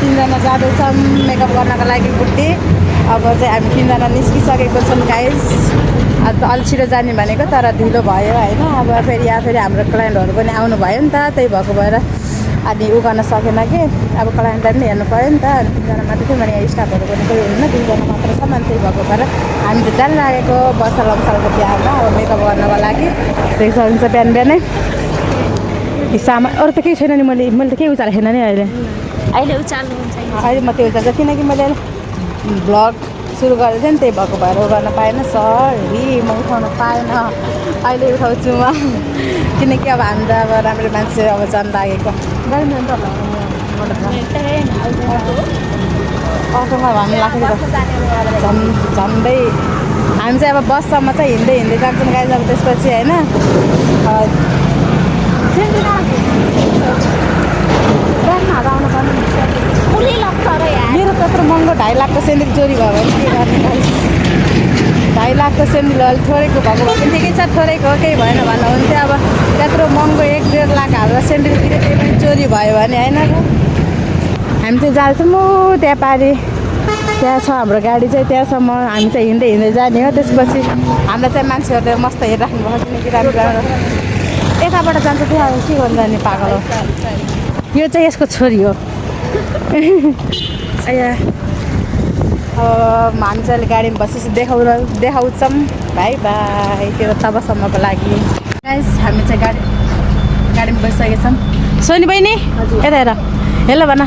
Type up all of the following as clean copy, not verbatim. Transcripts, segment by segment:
3जना जाँदैछौँ मेकअप गर्नको लागि बुट्टी। अब चाहिँ हामी 3जना निस्किसकेको छौँ गाइस। आज त अलि छिटो जाने भनेको तर ढिलो भयो होइन। अब फेरि हाम्रो क्लाइन्टहरू पनि आउनु भयो नि त, त्यही भएको भएर अनि उ गर्न सकेन कि। अब क्लाइन्टलाई पनि हेर्नु पऱ्यो नि त। अनि 3जना मात्रै थियो भने यहाँ स्टाफहरू पनि कोही हुनुहुन्न, 2जना मात्र छ। अनि त्यही भएको भएर हामी चाहिँ जान लागेको बसल अम्सलको बिहामा अब मेकअप गर्नको लागि। देख्छ हुन्छ बिहान बिहानै सामान अरू त केही छैन नि। मैले त केही उचालेको छैन नि अहिले उचाल्नु हुन्छ अहिले म त्यो उचाल्छ किनकि मैले भ्लग सुरु गर्दै थिएँ नि, त्यही भएको भएर गर्न पाएन। सरी म उठाउन पाएन, अहिले उठाउँछु म। किनकि अब हामी त अब राम्रो मान्छे अब जान लागेको अटोमा भन्नु लाग्छ झन्डै हामी चाहिँ अब बससम्म चाहिँ हिँड्दै जान्छौँ गाइस। अब त्यसपछि होइन मेरो त्यत्रो महँगो 2.5 लाखको सेन्डल चोरी भयो भने के गर्ने गाइस। 2.5 लाखको सेन्डल अलिक थोरैको भएको भए पनि ठिकै छ, थोरैको केही भएन भन्नुहुन्थ्यो। अब त्यत्रो महँगो 1-1.5 लाख हालेर सेन्डल किन्यो, त्यही पनि चोरी भयो भने होइन। हामी चाहिँ जान्छौँ त्यहाँ पारि, त्यहाँ छ हाम्रो गाडी चाहिँ, त्यहाँसम्म हामी चाहिँ हिँड्दै जाने हो। त्यसपछि हामीलाई चाहिँ मान्छेहरूले मस्त हेरिराख्नु भएको किनकि राम्रो यताबाट जान्छ त्यो अब के गर्नु जाने पागल हो। यो चाहिँ यसको छोरी हो। अब हामी चाहिँ गाडीमा बसेपछि देखाउँछौँ। बाई बाई त्यो तबसम्मको लागि गाइस। हामी चाहिँ गाडीमा बसिसकेका छौँ। सोनी बहिनी यता हेर, हेलो भन।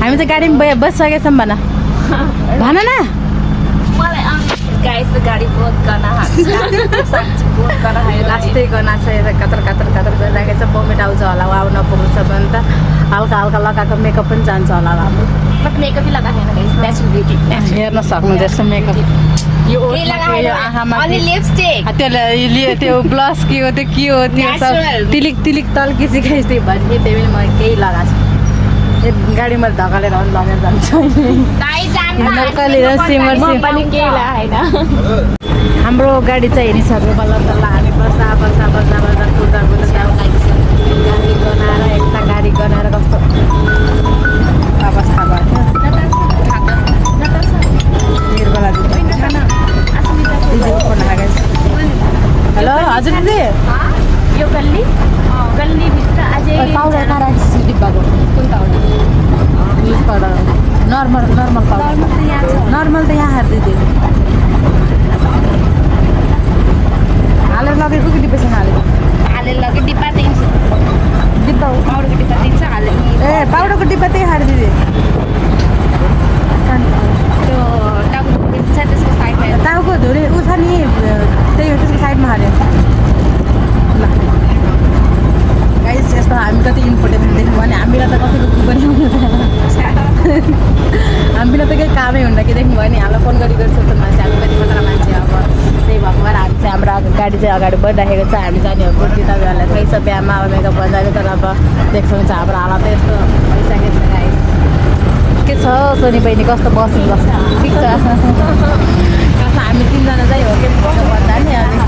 हामी चाहिँ गाडीमा बसिसकेका छौँ भन न। गाइस गाडी बहुत गना लास्टै गना छ। यता कतर गरिरहेको छ। बमिट आउँछ होला आउ नपुग्नु छ भने त हल्का लगाएको मेकअप पनि जान्छ होला हाम्रो। मेकअप लगाएको छैन गाइस, नेचुरल ब्युटी हेर्न सक्नु जस्तो मेकअप यो आँखामा लिपस्टिक त्यो ब्लस के हो त्यो सब तिलिक तल्किसी गाइस। त्यही भयो त्यही पनि म केही लगाएको छु। गाडीमा धकालेर लगेर जान्छ। हाम्रो गाडी चाहिँ हिँडिसक्यो बल्ल तल्ल। हामी बस्दा कुद्दा गाडी गनाएर कस्तो अवस्था भयो। हेलो हजुर दिदी, यो गल्लीभित्र अझै पाउडर कहाँ राख्छ डिब्बाको? कुन powder? Use powder normal powder. Normal त यहाँ हाल्दै दिदी हालेर लगेको कि डिब्बासँग हालेको? हालेर लगे डिब्बा दिन्छ। डिब्बा पाउडरको डिब्बा दिन्छ हालेर। ए पाउडरको डिब्बा त्यही हाल्दै दिदी। त्यो टाउको दिन्छ त्यसको साइडमा। टाउको धुरे उ छ नि त्यही हो, त्यसको साइडमा हाल्यो। ल गाइस यस्तो हामी कति इम्पोर्टेन्ट देख्नु भने हामीलाई त कसैको के पनि हामीलाई त केही कामै हुन्न कि देख्नु भयो नि। हामीलाई फोन गरी सोध्छ मान्छे हामी कति मात्र मान्छे। अब त्यही भएको भएर हामी चाहिँ हाम्रो गाडी चाहिँ अगाडि बढिराखेको छ। हामी जाने हो बुट्टी, तपाईँहरूलाई थाहै छ बिहामा अब मेकअप गर्न जाने। तर अब देख्छौँ हाम्रो हालत यस्तो भइसकेको छ गाइस। के छ सोनी बहिनी कस्तो बस्नु बस्छ ठिक छ? हामी 3जना चाहिँ हो कि भन्दा नि अनि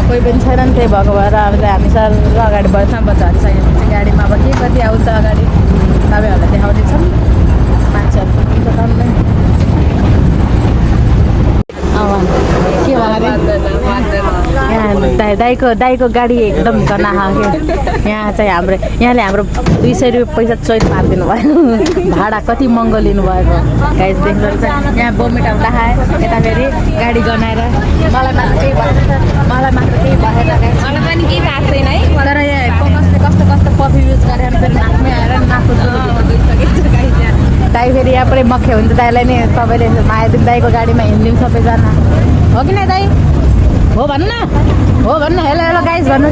कोही पनि छैन नि, त्यही भएको भएर अब चाहिँ हामी सर अगाडि बढ्छौँ। झरिसकेपछि गाडीमा अब के कति आउँछ अगाडि तपाईँहरूलाई देखाउँदैछौँ। मान्छेहरू पुग्छ टन्नै। के भयो दाईको गाडी एकदम गना खायो। यहाँ चाहिँ यहाँले हाम्रो 200 रुपियाँ पैसा चोइट पारिदिनु भयो। भाडा कति महँगो लिनुभएको गाइस देख्नुहुन्छ। यहाँ बमिट आउँदा खायो, यता फेरि गाडी गनाएर मलाई मात्र केही भएन गाइस। मलाई पनि केही भएको छैन है। तर यहाँ कस्तो कफी युज गरेर फेरि नाकमै आएर नाकको गइसकेको छ गाइस। दाई फेरि यहाँबाटै मख्य हुन्छ। दाईलाई नि तपाईँले मायादिन दाईको गाडीमा हिँड्यौँ सबैजना हो कि नै दाई? हो भन्नु न, हो भन्नु। हेलो गाइस भन्नु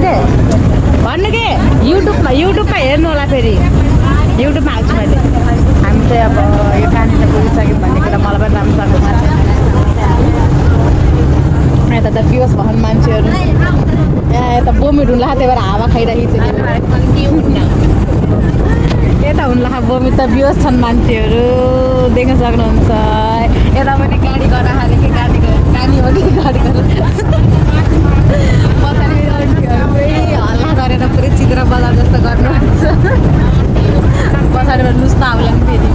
के युट्युबमा हेर्नु होला। फेरि युट्युबमा हाल्छु मैले। हामी चाहिँ अब यो कहाँनिर पुगिसक्यौँ भन्ने कुरा मलाई पनि राम्रोसँग थाहा छ। यता त बिहोस भएन मान्छेहरू, यहाँ यता बमिट हुन्ला त्यही भएर हावा खाइरहेको थियो। यता हुन्ला बमिट त बिहोस छन् मान्छेहरू देख्न सक्नुहुन्छ। यता पनि गाडी गर्न खाले कि गाडी हो कि गाडी पछाडि हल्ला गरेर पुरै चित्र बजार जस्तो गर्नुहुन्छ। पछाडिबाट लुस्ता आउला नि फेरि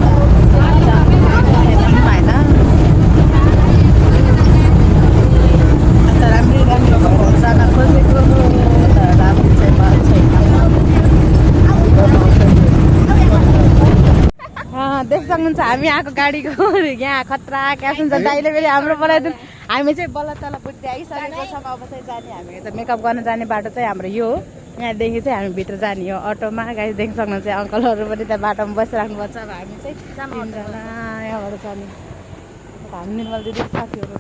सक्नुहुन्छ हामी आएको गाडीको यहाँ खतरा क्याप्सन छ दाइले फेरि हाम्रो बनाइदिनु हामी चाहिँ बल्ल तल बुद्धि आइसकेको छौँ अब चाहिँ जाने हामी त मेकअप गर्न जाने बाटो चाहिँ हाम्रो यो हो यहाँदेखि चाहिँ हामी भित्र जाने हो अटोमा गाडी देख्न सक्नुहुन्छ अङ्कलहरू पनि त्यहाँ बाटोमा बसिराख्नुपर्छ अब हामी चाहिँ तिनजना यहाँबाट जाने हामी निर्मल दिदी साथीहरू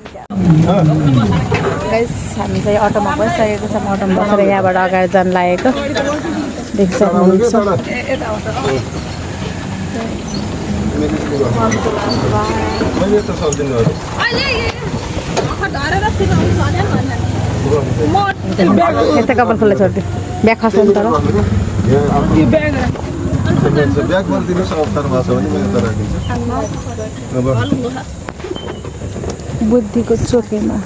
गाइस हामी चाहिँ अटोमा बसिसकेको छौँ अटोमा बसेर यहाँबाट अगाडि जानु लागेको देख्न सक्नुहुन्छ यता कपाल खुल्ला छोडिदियो ब्याग खस्नु तर बुद्धिको चोकेमा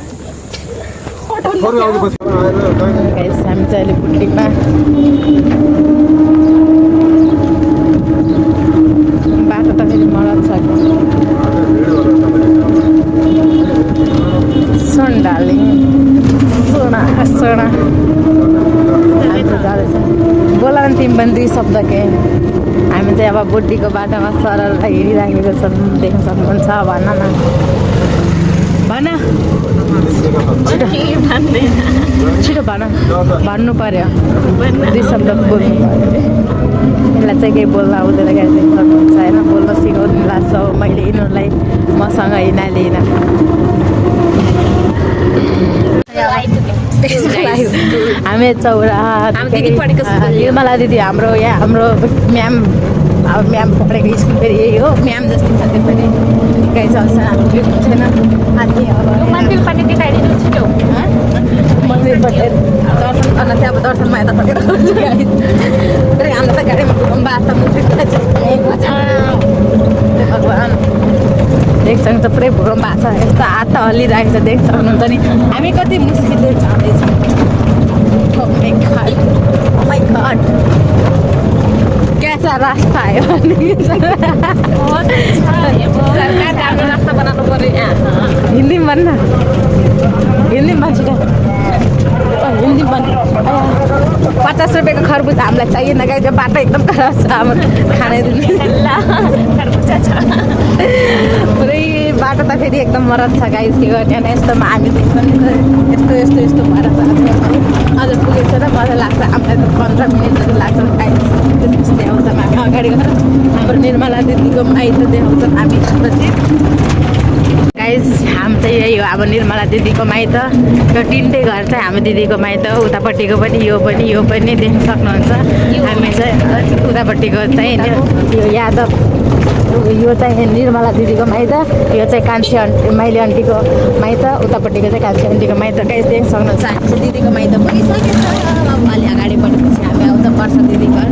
हामी चाहिँ अहिले बुद्धिमा बाटो त फेरि मरद छ सुन डार्लिङ सोना सोना जाँदैछ बोला न तिमी पनि 2 शब्द के हामी चाहिँ अब बुढीको बाटोमा सरल हिँडिराखेको छौँ देख्न सक्नुहुन्छ भन न भन छिटो भन भन्नु पर्यो 2 शब्द बोल्नु पर्यो यसलाई चाहिँ केही बोल्न आउँदैन क्या देख्न सक्नुहुन्छ होइन बोल्न सिकाउनु लाग्छ मैले यिनीहरूलाई मसँग हिँडालिनँ हामी चौरा निर्मला दिदी हाम्रो यहाँ हाम्रो म्याम अब म्याम पढेको स्कुल फेरि यही हो म्याम जस्तै छ त्यो पनि निकै चल्छ हाम्रो छैन अनि अब पनि देखाइदिनु छिटो मन्दिरबाट दर्शन गर्न चाहिँ अब दर्शनमा यता फटेर फेरि हाम्रो त गाडीमा गुम्बा आस्था भगवान् देख्छ त पुरै भूकम्प भएको छ यस्तो हात त हल्लिरहेको छ देख्न सक्नुहुन्छ नि हामी कति मुस्किलले जाँदैछौँ कैसा रास्ता है सरकारले आफ्नो रास्ता बनाउनु पर्यो हिन्दी भन्न हिन्दी भन्छ हिन्दी भन्छ 50 रुपियाँको खरबुज हामीलाई चाहिएन गाई त्यो बाटो एकदम खराब छ हाम्रो खानाइदिनु खरबुजा छ पुरै बाटो त फेरि एकदम मरद छ गाई के गर्ने अनि यस्तोमा हामी देख्छौँ यस्तो यस्तो यस्तो भएर अझ पुगेको छ र मजा लाग्छ हामीलाई त 15 मिनट जति लाग्छ गाई त्यस्तै आउँछ हामी अगाडि गएर हाम्रो निर्मला दिदीको माइत देखाउँछौँ हामी गाइज हामी चाहिँ यही हो अब निर्मला दिदीको माइत यो 3टै घर चाहिँ हाम्रो दिदीको माइत उतापट्टिको पनि यो पनि देख्न सक्नुहुन्छ हामी चाहिँ उतापट्टिको चाहिँ यो यादव यो चाहिँ निर्मला दिदीको माइत यो चाहिँ कान्छी माइली आन्टीको माइत उतापट्टिको चाहिँ कान्छी आन्टीको माइत गाइज देख्न सक्नुहुन्छ हामी चाहिँ दिदीको माइत पुगिसकेको छ अब अलि अगाडि बढेपछि हामी आउँदा पर्छ दिदी घर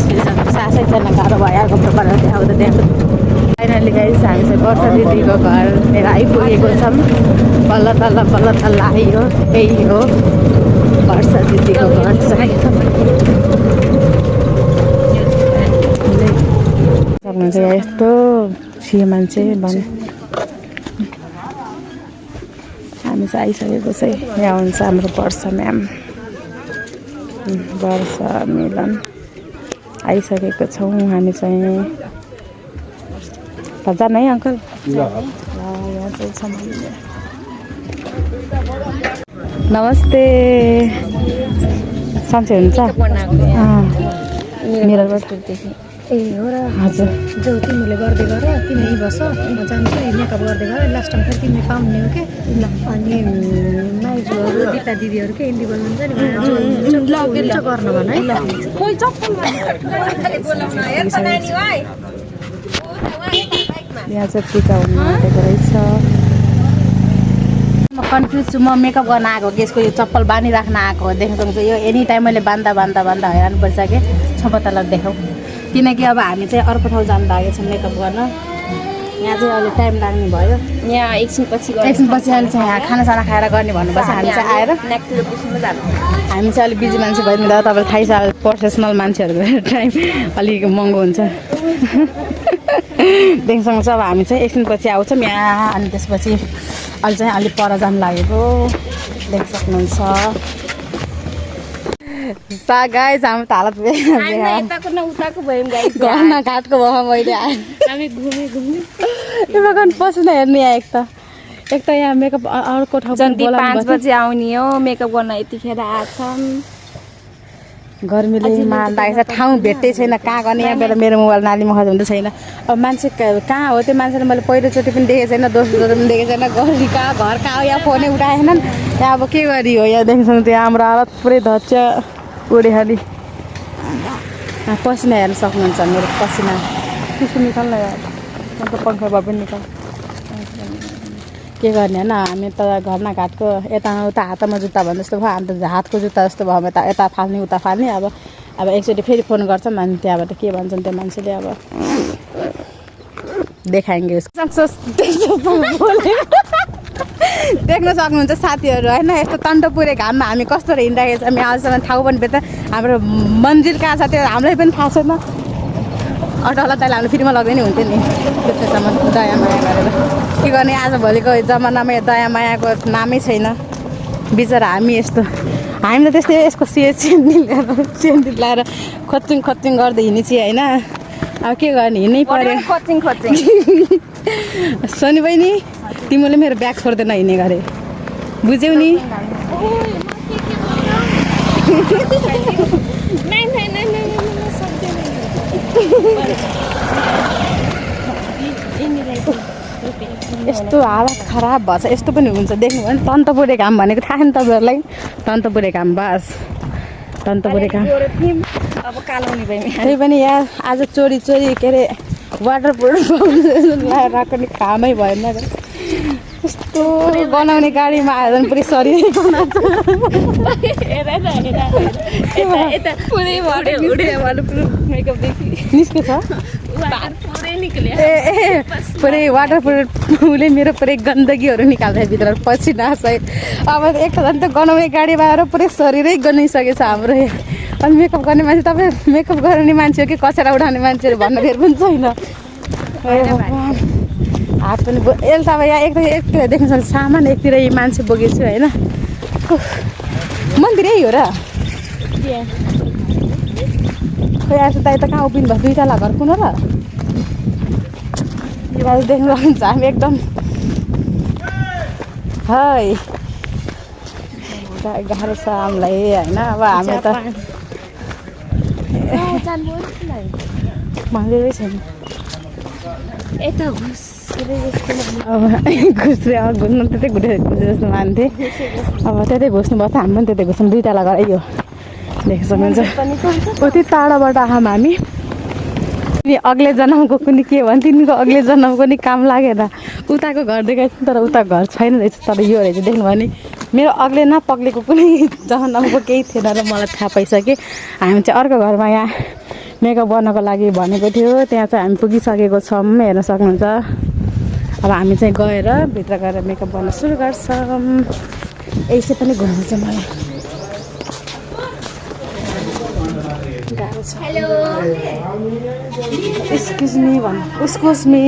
त्यसपछि सासै छैन गाह्रो भइहाल्को प्रकारले देखाउँदा फाइनली गाइस हामी चाहिँ वर्षा दिदीको घरतिर आइपुगेको छौँ बल्ल तल्ल आइयो यही हो वर्षा दिदीको घर चाहिँ सक्नुहुन्छ यस्तो थियो मान्छे भने हामी चाहिँ आइसकेको चाहिँ यहाँ हुन्छ हाम्रो वर्षा म्याम वर्षा मिलन आइसकेको छौँ हामी चाहिँ जान है अङ्कल यहाँ चाहिँ छ नमस्ते सन्चै हुन्छ मिररबाट ए हो र हजुर जो तिमीले गर्दै गर तिमी यहीँ बस म जान्छु मेकअप गर्दै गर लास्ट टाइम फेरि तिमीले पाउने हो कि अनि माइजूहरू दिता दिदीहरू के हिन्दी बोल्नुहुन्छ नि गर्नु भन है यहाँ चाहिँ पूजा हुनु आँटेको रहेछ म कन्फ्युज छु म मेकअप गर्न आएको कि यसको यो चप्पल बाँधिराख्न आएको देख्न सक्छु यो एनी टाइम मैले बान्दा हैरान पर्छ कि छपतला देखाउँ किनकि अब हामी चाहिँ अर्को ठाउँ जानु लागेको छौँ मेकअप गर्न यहाँ चाहिँ अलिक टाइम लाग्ने भयो यहाँ एकछिनपछि अहिले चाहिँ यहाँ खानासाना खाएर गर्ने भन्नुपर्छ हामी चाहिँ आएर नेक्स्ट लोकेसनमा जानु हामी चाहिँ अलिक बिजी मान्छे भइदिँदा तपाईँलाई थाहै छ प्रोफेसनल मान्छेहरूको टाइम अलिक महँगो हुन्छ देख्न सक्नुहुन्छ अब हामी चाहिँ एकछिनपछि आउँछौँ यहाँ अनि त्यसपछि अहिले चाहिँ अलिक पर जानु लागेको देख्न सक्नुहुन्छ गाइस हाम्रो त हालत यताको न उताको भयौँ गाइस घरमा घाटको भयो मैले आएँ हामी घुमे भगवान् पसिना हेर्ने आएको त एक त यहाँ मेकअप अर्को ठाउँ जन्ती 5 बजे आउने हो मेकअप गर्न यतिखेर आछन् गर्मीले मार लागेको छ ठाउँ भेट्टै छैन कहाँ गर्ने यहाँ बेला मेरो मोबाइल नालीमा खर्च हुँदै छैन अब मान्छे कहाँ हो त्यो मान्छेले मैले पहिलोचोटि पनि देखेको छैन दोस्रोचोटि पनि देखेको छैन गरी कहाँ घर कहाँ हो यहाँ फोनै उठाएनन् यहाँ अब के गरी हो यहाँ देख्छौँ त्यो हाम्रो हालत पुरै धच्च उडे खालि पसिना हेर्न सक्नुहुन्छ मेरो पसिना त्यसो निकाल्न अन्त पङ्खा भए पनि निकाल के गर्ने होइन हामी त घरमा घाटको यता उता हातमा जुत्ता भन्ने जस्तो भयो अन्त हातको जुत्ता जस्तो भयो हामी त यता फाल्ने उता फाल्ने अब एकचोटि फेरि फोन गर्छौँ अनि त्यहाँबाट के भन्छन् त्यो मान्छेले अब देखाएँगे देख्न सक्नुहुन्छ साथीहरू होइन यस्तो तन्टपुरे घाममा हामी कस्तो हिँडिरहेको छ हामी अझसम्म ठाउँ पनि भेट्छ हाम्रो मन्जिल कहाँ छ त्यो हामीलाई पनि थाहा छैन अटोला तैँले हामीले फ्रीमा लग्दै नि हुन्थ्यो नि त्यस्तोसम्म दया माया गरेर के गर्ने आजभोलिको जमानामा यो दया मायाको नामै छैन बिचरा हामी यस्तो हामी त त्यस्तै यसको सेन्डिल लगाएर खोचिङ गर्दै हिँडेछि होइन अब के गर्ने हिँड्नै पर्यो खोचिङ सोनी बहिनी तिमीले मेरो ब्याग छोड्दैन हिँड्ने गरे बुझ्यौ नि यस्तो हालत खराब भएछ यस्तो पनि हुन्छ देख्नु भयो नि तन्तपुरे घाम भनेको थाहा नि तपाईँहरूलाई तन्तपुरे घाम बास तन्तपुरे घाम अब कालाउने भयौँ त्यही पनि यहाँ आज चोरी के अरे वाटर प्रुफ लगाएर आएको नि कामै भएन यस्तो बनाउने गाडीमा आयो भने पुरै शरीर निस्के छ पुरै वाटर प्रुफले मेरो पुरै गन्दगीहरू निकाल्छ भित्र पसिना सहित अब एकजना त गनाउने गाडीमा आएर पुरै शरीरै गनिसकेको छ हाम्रो अनि मेकअप गर्ने मान्छे तपाईँ मेकअप गर्ने मान्छे हो कि कचरा उठाउने मान्छेहरू भन्नु फेरि पनि छैन हात पनि यसले त अब यहाँ एकतिर देख्नु सक्छ सामान एकतिर मान्छे बोकेको छु होइन मन्दिर यही हो र खोइ आज त यता कहाँ उभिनु भयो 2 तला घर कुन र यो देख्नु सक्नुहुन्छ हामी एकदम है गाह्रो छ हामीलाई होइन अब हामी त मन्दिरै छैन यता अब घुस्नु त्यतै घुटे जस्तो मान्थे अब त्यतै घुस्नुभएको छ हामी पनि त्यतै घुस्छौँ 2 तला घर यो देख्न सक्नुहुन्छ कति टाढाबाट आयौँ हामी नि अग्ले जन्मको कुनै के भन्छ तिनीको अग्ले जन्मको नि काम लागेन उताको घर देखाएको छ तर उता घर छैन रहेछ तर यो रहेछ देख्नु भयो नि मेरो अग्ले न पग्लेको कुनै जन्मको केही थिएन र मलाई थाहा पाइसक्यो हामी चाहिँ अर्को घरमा यहाँ मेकअप गर्नको लागि भनेको थियो त्यहाँ चाहिँ हामी पुगिसकेको छौँ हेर्न सक्नुहुन्छ अब हामी चाहिँ गएर भित्र गएर मेकअप गर्न सुरु गर्छौँ यसै पनि घुम्नु चाहिँ मलाई गाह्रो छ एक्सक्युज मी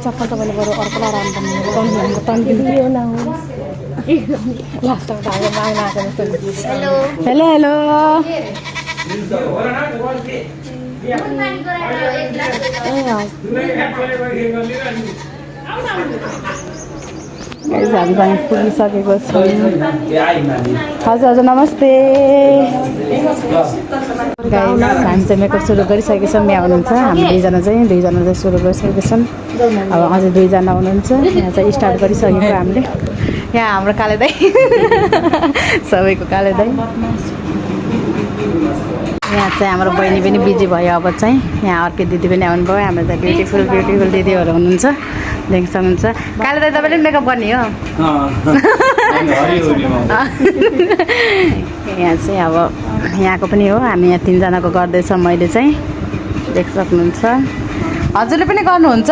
चप्पल तपाईँले बरु अर्कोलाई राम्रो तन्किनु लास्टमा त हाम्रो माग्न आएको जस्तो हेलो हामी पुगिसकेको छौँ हजुर नमस्ते हामी चाहिँ मेकअप सुरु गरिसकेको छौँ यहाँ हुनुहुन्छ हामी दुईजना चाहिँ सुरु गरिसकेको छौँ अब अझै 2 जना हुनुहुन्छ यहाँ चाहिँ स्टार्ट गरिसकेको हामीले यहाँ हाम्रो काले दाइ सबैको काले दाइ यहाँ चाहिँ हाम्रो बहिनी पनि बिजी भयो अब चाहिँ यहाँ अर्कै दिदी पनि आउनुभयो हाम्रो चाहिँ ब्युटिफुल दिदीहरू हुनुहुन्छ देख्न सक्नुहुन्छ काले दाइ तपाईँले मेकअप गर्ने हो यहाँ चाहिँ अब यहाँको पनि हो हामी यहाँ 3 जनाको गर्दैछौँ मैले चाहिँ देख्न सक्नुहुन्छ हजुरले पनि गर्नुहुन्छ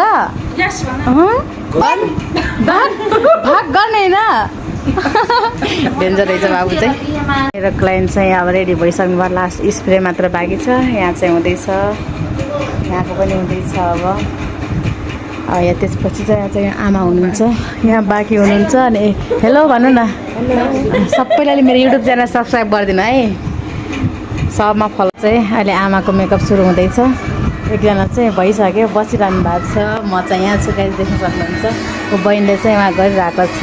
भाग गर्ने होइन डेन्जर रहेछ बाबु चाहिँ मेरो क्लाइन्ट चाहिँ अब रेडी भइसक्नु भयो लास्ट स्प्रे मात्र बाँकी छ यहाँ चाहिँ हुँदैछ यहाँको पनि हुँदैछ यहाँ त्यसपछि चाहिँ यहाँ चाहिँ आमा हुनुहुन्छ यहाँ बाँकी हुनुहुन्छ अनि हेलो भन्नु न सबैले मेरो युट्युब च्यानल सब्सक्राइब गरिदिनु है सबमा फलो चाहिँ अहिले आमाको मेकअप सुरु हुँदैछ एकजना चाहिँ भइसक्यो बसिरहनु भएको छ म चाहिँ यहाँ छु गाइस देख्न सक्नुहुन्छ ऊ बहिनीले चाहिँ उहाँ गरिरहेको छ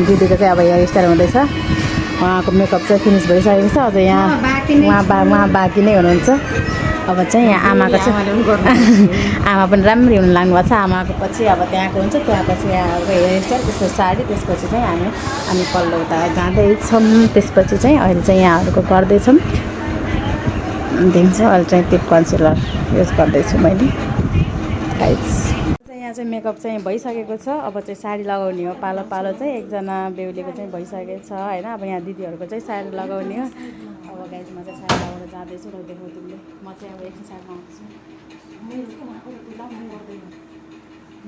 दिदीको चाहिँ अब हेयर स्टाइल हुँदैछ उहाँको मेकअप चाहिँ फिनिस भइसकेको छ अझ यहाँ उहाँ बाँकी नै हुनुहुन्छ अब चाहिँ यहाँ आमाको चाहिँ आमा पनि राम्ररी हुनु लाग्नु भएको छ आमाको पछि अब त्यहाँको हुन्छ त्यहाँपछि यहाँको हेयर स्टाइल त्यसपछि साडी त्यसपछि चाहिँ हामी पल्लो उता जाँदैछौँ त्यसपछि चाहिँ अहिले चाहिँ यहाँहरूको गर्दैछौँ दिन्छ अहिले चाहिँ टिप कन्सिलर युज गर्दैछु मैले गाइस यहाँ चाहिँ मेकअप चाहिँ भइसकेको छ अब चाहिँ साडी लगाउने हो पालो पालो चाहिँ एकजना बेहुलीको चाहिँ भइसकेको छ होइन अब यहाँ दिदीहरूको चाहिँ साडी लगाउने हो अब गाइस म चाहिँ साडी लगाउन जाँदैछु र देखाउ तिमीले म चाहिँ अब एकछिन साडी लगाउँछु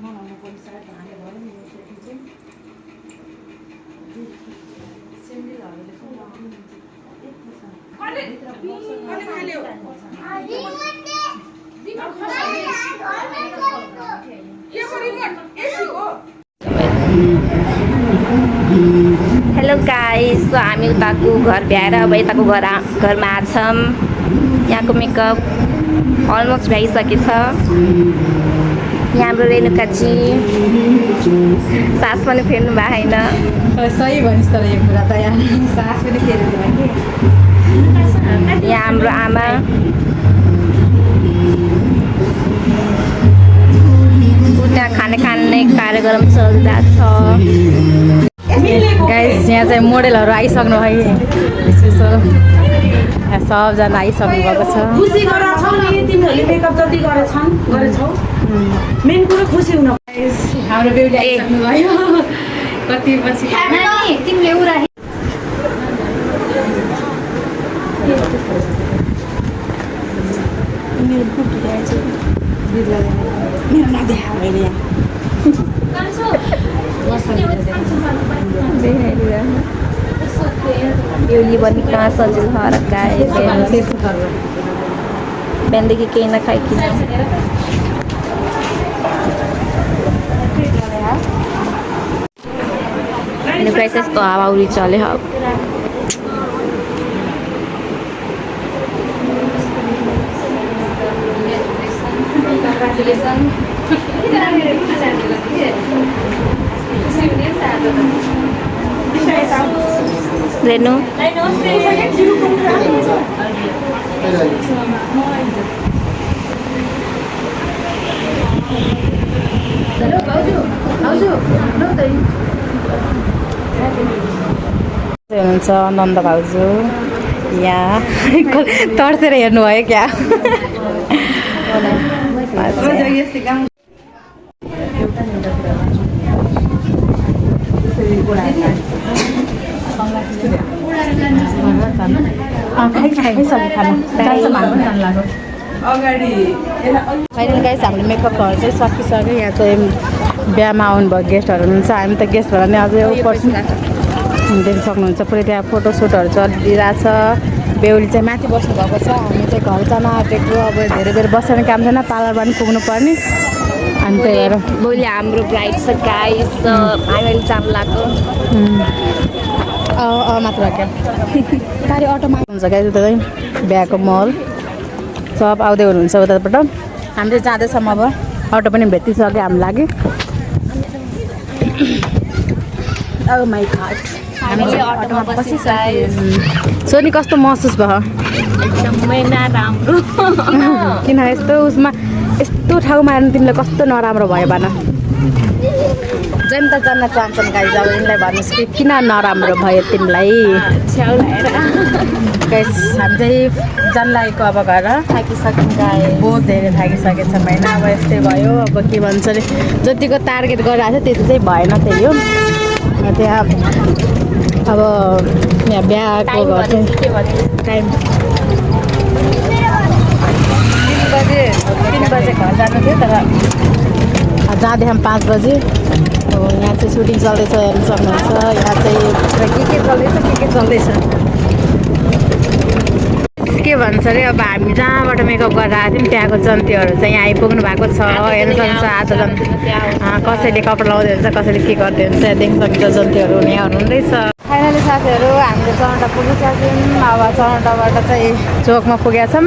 नलाउनु पर्ने साडी हाल्ने भयो नि चाहिँ हेलो गाइस हामी उताको घर भ्याएर अब यताको घरमा आछौँ यहाँको मेकअप अलमोस्ट भइसकेछ यहाँ हाम्रो रेणुकाजी सास पनि फेर्नु भएको छैन सही भनिस् तर यो कुरा त यहाँ सास पनि फेरिदिनु कि यहाँ हाम्रो आमा उता खाने कार्यक्रम चलिरहेको छ गाइस यहाँ चाहिँ मोडेलहरू आइसक्नु भयो स्पेसल यहाँ सबजना आइसक्नु भएको छ खुसी गराछौ नि तिमीहरूले मेकअप जति गरेछौ मेन कुरो खुसी हुन हाम्रो बेहुली आइसक्नु भयो कति पछि तिमीले उरा मेरो नदेखा मैले यहाँ बेहुली पनि कहाँ सजिलो हरकाए बिहानदेखि केही नखाइकन यस्तो हावाहुरी चल्यो रेनु हुनुहुन्छ नन्द भाउजू यहाँ तर्सेर हेर्नु भयो क्या फाइनल गाइस हाम्रो मेकअपहरू चाहिँ सकिसक्यो यहाँ चाहिँ बिहामा आउनुभयो गेस्टहरू हुनुहुन्छ हामी त गेस्ट भएर नि अझै ऊपर देख्न सक्नुहुन्छ पुरै त्यहाँ फोटोसुटहरू चलिरहेछ बेहुली चाहिँ माथि बस्नुभएको छ हामी चाहिँ घर जान आँटेको अब धेरै बेर बस्ने काम छैन पार्लरमा पनि पुग्नु पर्ने अनि त्यही भएर भोलि हाम्रो ब्राइड छ गाइस हामीले जान लाग्यो मात्र क्या गाडी अटोमा हुन्छ गाइस उता चाहिँ बिहाको महल सब आउँदै हुनुहुन्छ उताबाट हामी चाहिँ जाँदैछौँ अब अटो पनि भेटिसक्यो हामी लागि Oh my god. हामीले अटोमा बसिसक्यो सोनी कस्तो महसुस भयो एकदमै नराम्रो किन यस्तो उसमा यस्तो ठाउँमा आएर तिमीलाई कस्तो नराम्रो भयो भन जनता जान्न चाहन्छन् गाइस अब यिनलाई भन्नुहोस् कि किन नराम्रो भयो तिमीलाई छेउ लगाएर गाइस हामी चाहिँ जान लागेको अब घर थाकिसक्यौँ गाइस बहुत धेरै थाकिसकेको छ महिना अब यस्तै भयो अब के भन्छ अरे जतिको टार्गेट गरिरहेको छ त्यति चाहिँ भएन त्यही हो त्यहाँ अब यहाँ बिहाको घर चाहिँ टाइम 3 बजे घर जानु थियो तर जाँदै हामी 5 बजे यहाँ चाहिँ सुटिङ चल्दैछ हेर्नु सक्नुहुन्छ यहाँ चाहिँ के चल्दैछ के भन्छ अरे अब हामी जहाँबाट मेकअप गरेर आएको थियौँ त्यहाँको जन्तीहरू चाहिँ यहाँ आइपुग्नु भएको छ हेर्न सक्नुहुन्छ आज कसैले कपडा लाउँदै हुन्छ कसैले के गर्दै हुन्छ देख्न सक्नुहुन्छ जन्तीहरू यहाँ हुनुहुँदैछ फाइनली साथीहरू हामीले चौरटा पुगिसक्यौँ अब चौरटाबाट चाहिँ चोकमा पुगेका छौँ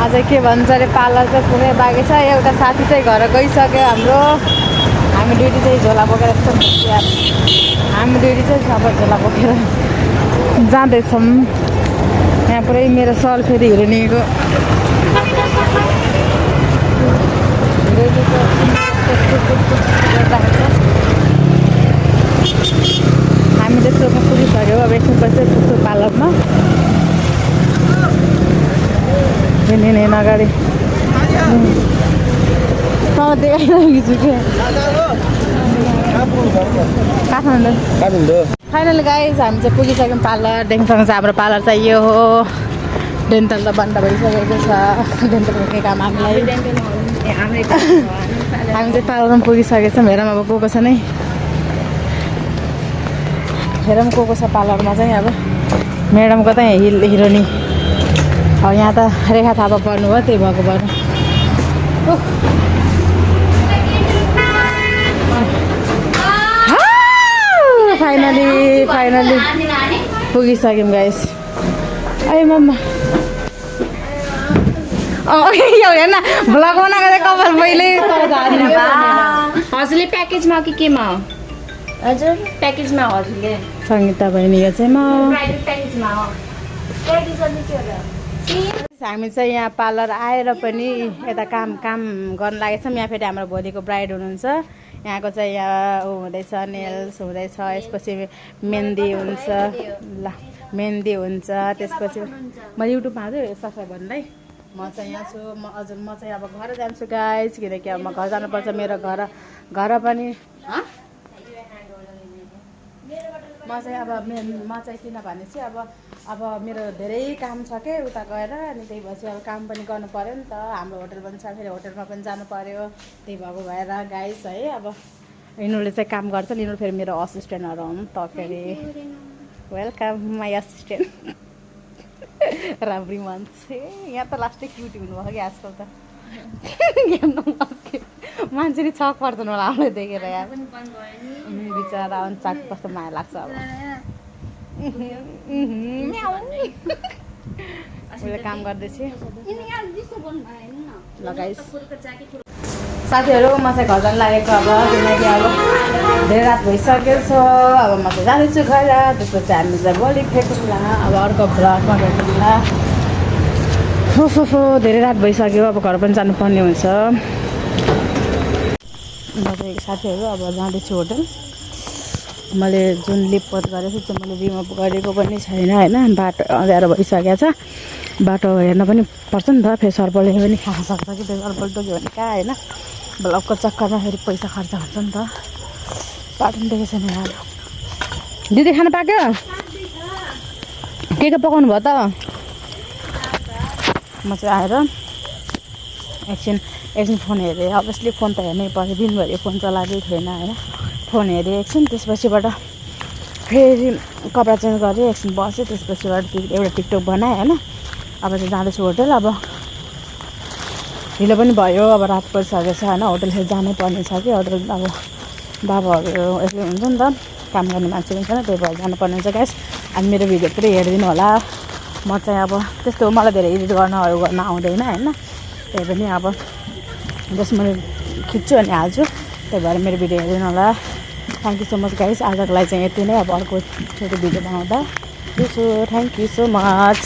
अझै के भन्छ अरे पार्लर चाहिँ पुगे बाँकी छ एउटा साथी चाहिँ घर गइसक्यो हाम्रो हामी ड्युटी चाहिँ झोला बोकेर हामी ड्युटी चाहिँ सबै झोला बोकेर जाँदैछौँ यहाँ पुरै मेरो सल फेरि हिँडेको हामी चाहिँ चोकमा पुगिसक्यो अब एकछिनपछि पुग्छु पार्लरमा हिँड्ने अगाडि देखाइरहेको छु क्या काठमाडौँ फाइनली गाइज हामी चाहिँ पुगिसक्यौँ पार्लर देख्न सक्नुहुन्छ हाम्रो पार्लर चाहिँ यो हो डेन्टल त बन्द भइसकेको छ डेन्टलको के काम हामीलाई हामी चाहिँ पार्लरमा पुगिसकेको छौँ हेरौँ अब को छ नै हेरौँ को छ पार्लरमा चाहिँ अब म्याडमको त हिरोनी अब यहाँ त रेखा थापा पर्नु भयो त्यही भएको भएर फाइनली पुगिसक्यौँ गाइस ए मम्मा यो हेर्न भ्लग बनाएको चाहिँ कपाल पहिले हजुरले प्याकेजमा कि केमा हो हजुर प्याकेजमा हो हजुरले सङ्गीता बहिनी यो चाहिँ म प्राइभेट प्याकेजमा हो हामी चाहिँ यहाँ पार्लर आएर पनि यता काम गर्न लागेको छौँ यहाँ फेरि हाम्रो भोलिको ब्राइड हुनुहुन्छ यहाँको चाहिँ यहाँ हुँदैछ नेल्स हुँदैछ यसपछि मेहन्दी हुन्छ ल मेहन्दी हुन्छ त्यसपछि म युट्युबमा हाल्छु सब्सक्राइब गर्नुलाई म चाहिँ यहाँ छु म चाहिँ अब घर जान्छु गाइस किनकि अब म घर जानुपर्छ मेरो घर पनि म चाहिँ किनभने चाहिँ अब मेरो धेरै काम छ के उता गएर अनि त्यही भएपछि अब काम पनि गर्नु पऱ्यो नि त हाम्रो होटल पनि छ फेरि होटलमा पनि जानु पऱ्यो त्यही भएको भएर गाइस है अब यिनीहरूले चाहिँ काम गर्छ नि यिनीहरू फेरि मेरो असिस्टेन्टहरू हुन् त फेरि वेलकम माई असिस्टेन्ट राम्री मान्छे यहाँ त लास्टै क्युटी हुनुभयो कि आजकल त मान्छे नि छक पर्छन् होला आफूलाई देखेर यहाँ बिचरा चाक कस्तो माया लाग्छ अब उसले काम गर्दैछु लगाइस साथीहरू म चाहिँ घर जानु लागेको अब किनकि अब धेरै रात भइसकेको छ अब म चाहिँ जाँदैछु घर त्यसपछि हामी चाहिँ भोलि भेटौँला अब अर्को भ्लगमा भेटौँला हो धेरै रात भइसक्यो अब घर पनि जानुपर्ने हुन्छ म चाहिँ साथीहरू अब जाँदैछु होटल मैले जुन लिपपोत गरेको छु त्यो मैले रिमुभ गरेको पनि छैन होइन बाटो अँध्यारो भइसकेको छ बाटो हेर्न पनि पर्छ नि त फेरि सर्पलले पनि खान सक्छ कि त्यो सर्पल टोक्यो भने कहाँ होइन ब्लगको चक्करमा फेरि पैसा खर्च हुन्छ नि त बाटो पनि देखेको छैन यहाँ दिदी खाना पाक्यो के पकाउनु भयो त म चाहिँ आएर एकछिन फोन हेरेँ अभियसली फोन त हेर्नै पर्यो दिनभरि फोन चलाएकै थिएन होइन फोन हेरेँ एकछिन त्यसपछिबाट फेरि कपडा चेन्ज गरेँ एकछिन बसेँ त्यसपछिबाट एउटा टिकटक बनाएँ होइन अब चाहिँ जाँदैछु होटल अब ढिलो पनि भयो अब रात परिसकेको छ होइन होटल फेरि जानै पर्ने छ कि होटल अब बाबाहरू यसले हुन्छ नि त काम गर्ने मान्छे पनि छैन त्यही भएर जानुपर्ने हुन्छ गाइस अनि मेरो भिडियो पुरै हेरिदिनु होला म चाहिँ अब त्यस्तो मलाई धेरै एडिट गर्न आउँदैन होइन त्यही पनि अब जस मैले खिच्छु अनि हाल्छु त्यही भएर मेरो भिडियो हेरिदिनु होला thank you so much guys आजको लागि चाहिँ यति नै अब अर्को छोटो भिडियो बनाउँदा थ्याङ्क यू सो मच